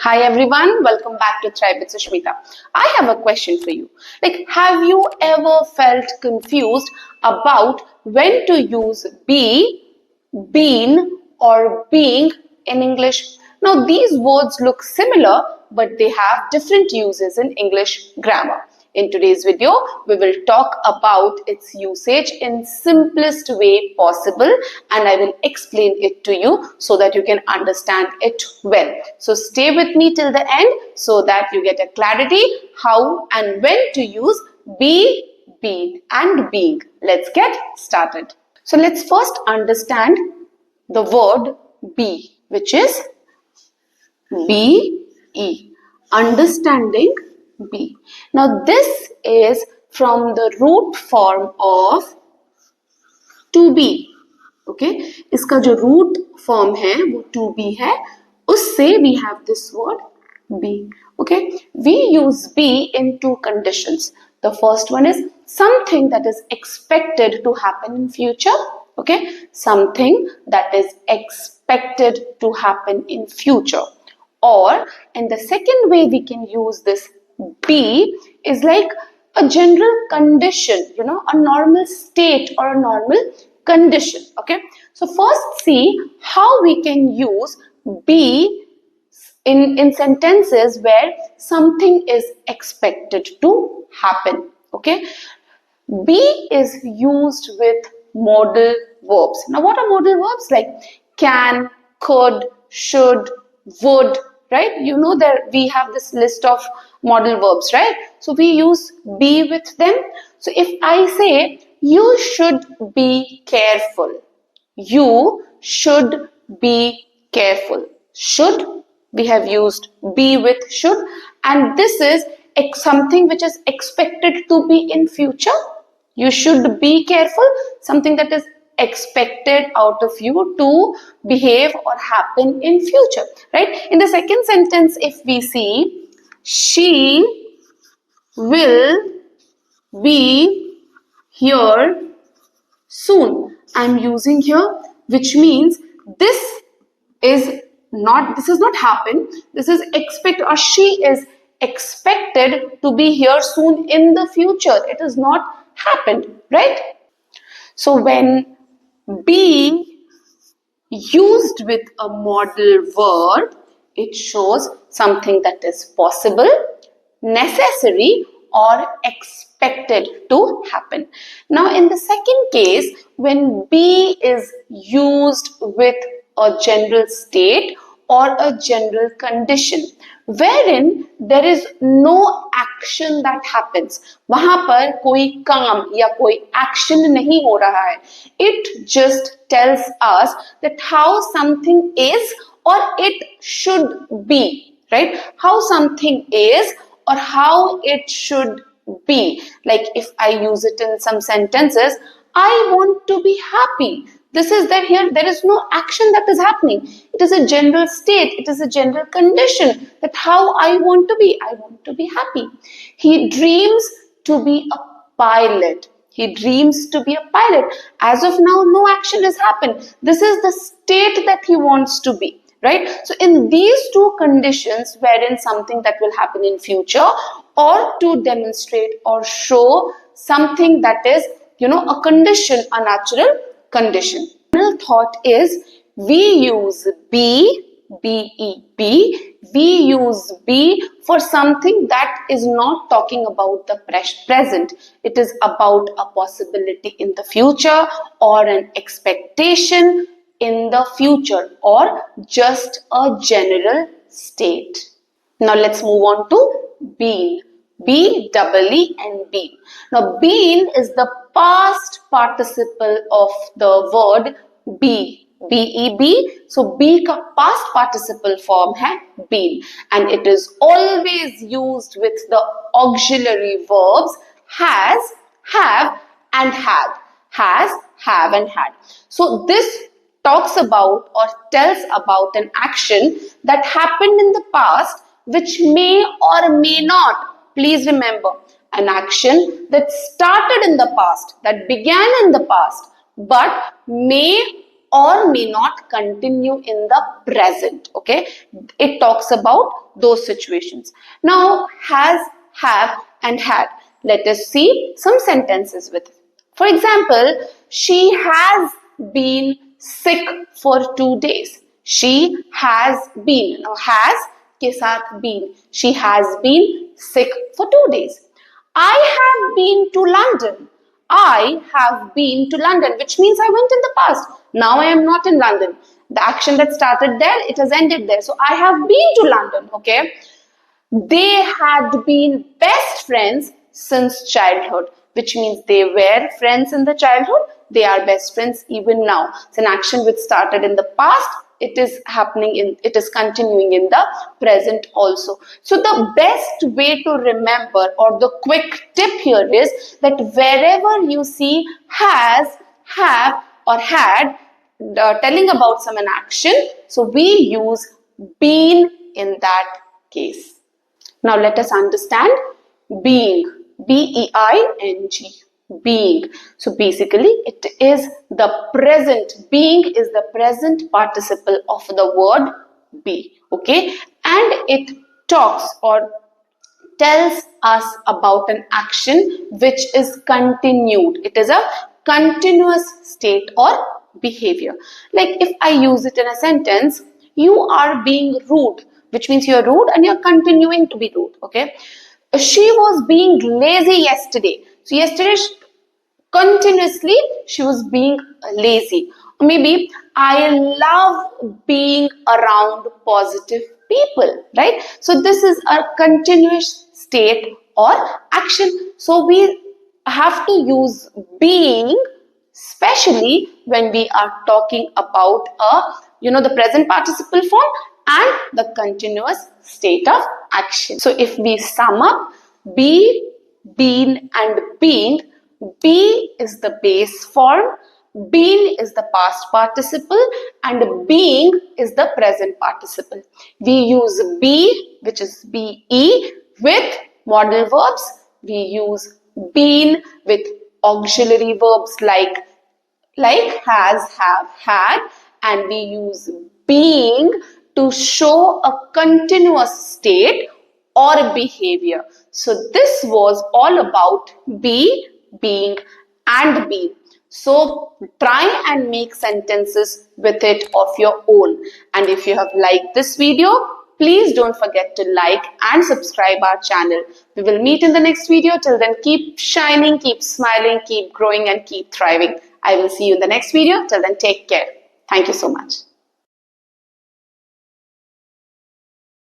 Hi everyone, welcome back to Thrive with Sushmita. I have a question for you. Have you ever felt confused about when to use be, been, or being in English? Now, these words look similar, but they have different uses in English grammar. In today's video, we will talk about its usage in simplest way possible, and I will explain it to you so that you can understand it well. So stay with me till the end so that you get a clarity how and when to use be, been and being. Let's get started. So let's first understand the word be, which is be. Understanding be. Now this is from the root form of to be. Okay, इसका जो root form है वो to be है, उससे we have this word be. Okay, we use be in two conditions. The first one is something that is expected to happen in future. Okay, something that is expected to happen in future. Or, and the second way we can use this be is like a general condition, a normal state or a normal condition. Okay, so first see how we can use be in sentences where something is expected to happen. Okay, be is used with modal verbs. Now what are modal verbs? Like can, could, should, would, right? You know that we have this list of modal verbs, right? So we use be with them. So if I say you should be careful, you should be careful. Should, we have used be with should, and this is something which is expected to be in future. You should be careful, something that is expected out of you to behave or happen in future, right? In the second sentence, if we see, she will be here soon. I'm using here, which means this is not happened. This is expect, or she is expected to be here soon in the future. It has not happened, right? So when be used with a modal verb, it shows something that is possible, necessary, or expected to happen. Now in the second case, when be is used with a general state or a general condition wherein there is no action that happens, वहां पर कोई काम या कोई action नहीं हो रहा है, it just tells us that how something is or it should be, right? How something is or how it should be. Like if I use it in some sentences, I want to be happy. This is that here there is no action that is happening. It is a general state. It is a general condition that how I want to be. I want to be happy. He dreams to be a pilot. He dreams to be a pilot. As of now, no action has happened. This is the state that he wants to be. Right? So in these two conditions wherein something that will happen in future or to demonstrate or show something that is, a condition, a natural condition. Final thought is we use be, B-E-B, we use be for something that is not talking about the present. It is about a possibility in the future or an expectation in the future or just a general state. Now let's move on to been. B-E-E-N-B. Now been is the past participle of the word be. B-E-B. So be का past participle form है been, and it is always used with the auxiliary verbs has, have and had. Has, have and had. So this talks about or tells about an action that happened in the past which may or may not. Please remember, an action that started in the past, that began in the past, but may or may not continue in the present. Okay, it talks about those situations. Now, has, have, and had. Let us see some sentences with it. For example, she has been sick for 2 days. She has been. Now, has के साथ been. She has been sick for 2 days. I have been to London. I have been to London, which means I went in the past. Now I am not in London. The action that started there, it has ended there. So I have been to London, okay? They had been best friends since childhood, which means they were friends in the childhood. They are best friends even now. It's an action which started in the past. It is continuing in the present also. So the best way to remember, or the quick tip here, is that wherever you see has, have, or had telling about some action, so we use been in that case. Now let us understand being. B-E-I-N-G. Being. So basically it is the present. Being is the present participle of the word be. Okay. And it talks or tells us about an action which is continued. It is a continuous state or behavior. Like if I use it in a sentence, you are being rude, which means you're rude and you're continuing to be rude. Okay. She was being lazy yesterday. So yesterday, continuously, she was being lazy. Or maybe I love being around positive people, right? So this is a continuous state or action. So we have to use being, especially when we are talking about the present participle form and the continuous state of action. So if we sum up, be, been, and being, be is the base form, been is the past participle, and being is the present participle. We use be, which is be, with modal verbs. We use been with auxiliary verbs like has, have, had, and we use being to show a continuous state or behavior. So this was all about be, being, and being. So try and make sentences with it of your own. And if you have liked this video, please don't forget to like and subscribe our channel. We will meet in the next video. Till then, keep shining, keep smiling, keep growing, and keep thriving. I will see you in the next video. Till then, take care. Thank you so much.